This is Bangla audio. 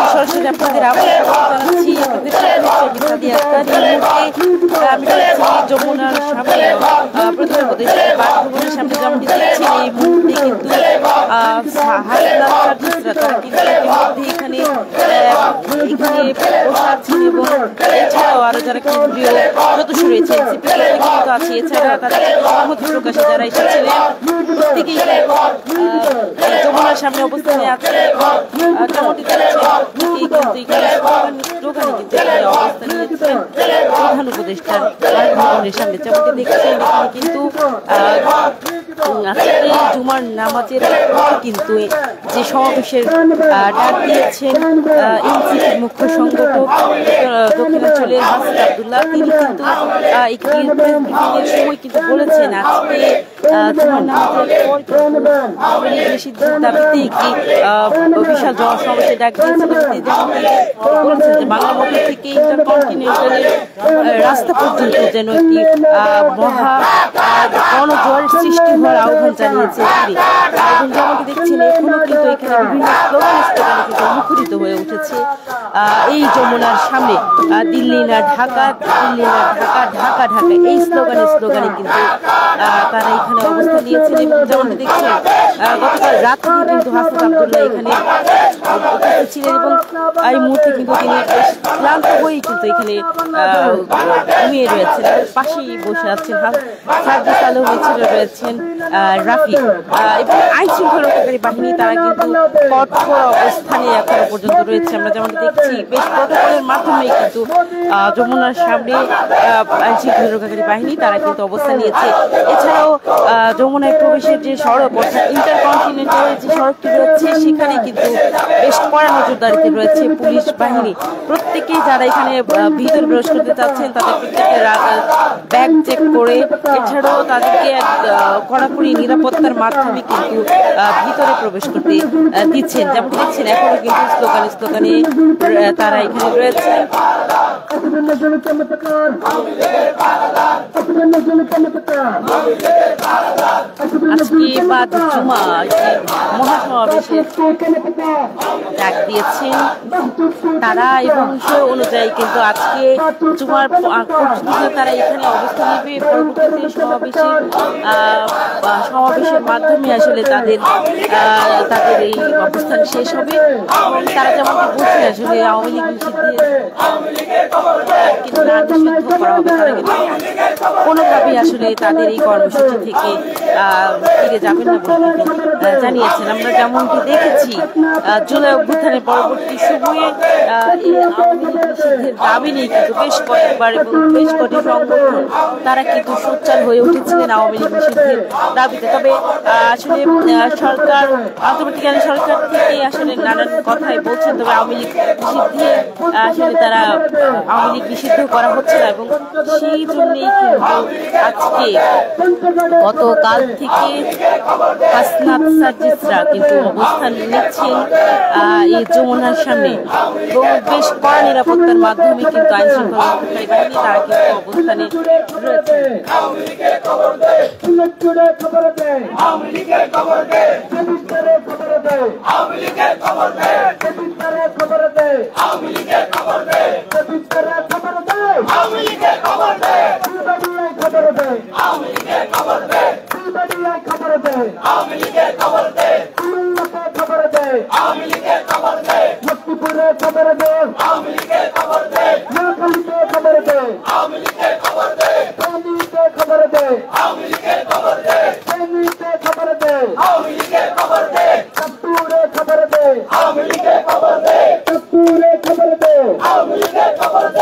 সরাসরি আপনাদের জানাচ্ছি যমুনার সামনে প্রধান উপদেষ্টার বাসভবনের সামনে যেমনটি দেখছেন এই মুহূর্তে কিন্তু তারা কিন্তু এখানে বসাচ্ছেন এবং এছাড়াও আরো যারা কেন্দ্রীয় সদস্য রয়েছে কিন্তু আছে এছাড়া তাদের সহমত প্রকাশে যারা এসেছিলেন প্রত্যেকেই যমুনার সামনে অবস্থানে আছে যেমনটি অবস্থান নিয়েছেন প্রধান উপদেষ্টার বাসভবনের সামনে যেমনটি দেখছেন এখানে কিন্তু আজকে জুমার নামাজের কিন্তু যে সমাবেশের ডাক দিয়েছেন এনসিপির মুখ্য সংগঠক দক্ষিণাঞ্চলের হাসান আব্দুল্লাহ তিনি কিন্তু একটি সময় কিন্তু বলেছেন আজকে জুমার নামাজের পর নিষিদ্ধের দাবিতে একটি বিশাল জনসমাবেশের ডাক দিয়েছেন বলেছেন যে বাংলা মোটর থেকে ইন্টারকন্টিনেন্টালের রাস্তা পর্যন্ত যেন একটি মহা গণজোয়ারের সৃষ্টি হওয়ার আহ্বান জানিয়েছে তিনি এবং যেমনটি দেখছেন এখনো কিন্তু এখানে বিভিন্ন স্লোগানে কিন্তু মুখরিত হয়ে উঠেছে এই যমুনার সামনে দিল্লি না ঢাকা, দিল্লি না ঢাকা, ঢাকা ঢাকা এই স্লোগানে কিন্তু তারা এখানে অবস্থান নিয়েছেন এবং যেমনটি দেখছেন গতকাল রাত থেকে কিন্তু হাসান আব্দুল্লাহ এখানে উপস্থিত ছিলেন এবং এই মুহূর্তে কিন্তু তিনি ক্লান্ত হয়েই কিন্তু এখানে ঘুমিয়ে রয়েছেন পাশেই বসে আছেন সার্জিস আলম এছাড়া রয়েছেন রাফি এবং আইন শৃঙ্খলা রক্ষাকারী বাহিনী তারা কিন্তু কঠোর অবস্থানে এখনো পর্যন্ত রয়েছে আমরা যেমনটি দেখছি বেশ প্রটোকলের মাধ্যমে কিন্তু যমুনার সামনে আইন শৃঙ্খলা রক্ষাকারী বাহিনী তারা কিন্তু অবস্থান নিয়েছে এছাড়াও যমুনায় প্রবেশের যে সড়ক অর্থাৎ ইন্টারকন্টিনেন্টালের যে সড়কটি রয়েছে সেখানে কিন্তু বেশ কড়া নজরদারিতে রয়েছে পুলিশ বাহিনী প্রত্যেকেই যারা এখানে ভিতরে প্রবেশ করতে চাচ্ছেন তাদের প্রত্যেকের ব্যাগ চেক করে এছাড়াও তাদেরকে কড়াকড়ি নিরাপত্তার মাধ্যমে কিন্তু ভিতরে প্রবেশ করতে দিচ্ছেন যেমনটি দেখছেন এখনো কিন্তু স্লোগানে তারা এখানে রয়েছে আজকে বাদ জুমা মহাসমাবেশের ডাক দিয়েছেন তারা এবং সে অনুযায়ী কিন্তু আজকে জুমার তারা এখানে অবস্থান নেবে পরবর্তীতে সমাবেশের মাধ্যমে আসলে তাদের এই অবস্থান শেষ হবে তারা যেমনটি বলছে আসলে আওয়ামী লীগ কিন্তু না নিষিদ্ধ করা হবে তারা কিন্তু কোনোভাবেই আসলে তাদের এই কর্মসূচি থেকে ফিরে যাবেন না বলে জানিয়েছেন আমরা যেমনটি দেখেছি জুলাই অভ্যুত্থানের পরবর্তী সময়ে এই আওয়ামী লীগ নিষিদ্ধের দাবি নিয়ে কিন্তু বেশ কয়েকবার এবং বেশ কটি সংগঠন তারা কিন্তু সোচ্চার হয়ে উঠেছিলেন আওয়ামী লীগ নিষিদ্ধের দাবিতে তবে আসলে সরকার অন্তর্বর্তীকালীন সরকার থেকে আসলে নানান কথাই বলছেন তবে আওয়ামী লীগ নিষিদ্ধে আসলে তারা আওয়ামী লীগ নিষিদ্ধ করা হচ্ছে না এবং সেই জন্যই কিন্তু আজকে গতকাল থেকে হাসনাত সার্জিসরা কিন্তু অবস্থান নিচ্ছেন এই যমুনার সামনে এবং বেশ কড়া নিরাপত্তার মাধ্যমে কিন্তু আইন শৃঙ্খলা রক্ষাকারী বাহিনী তারা কিন্তু অবস্থানে রয়েছে खबर दे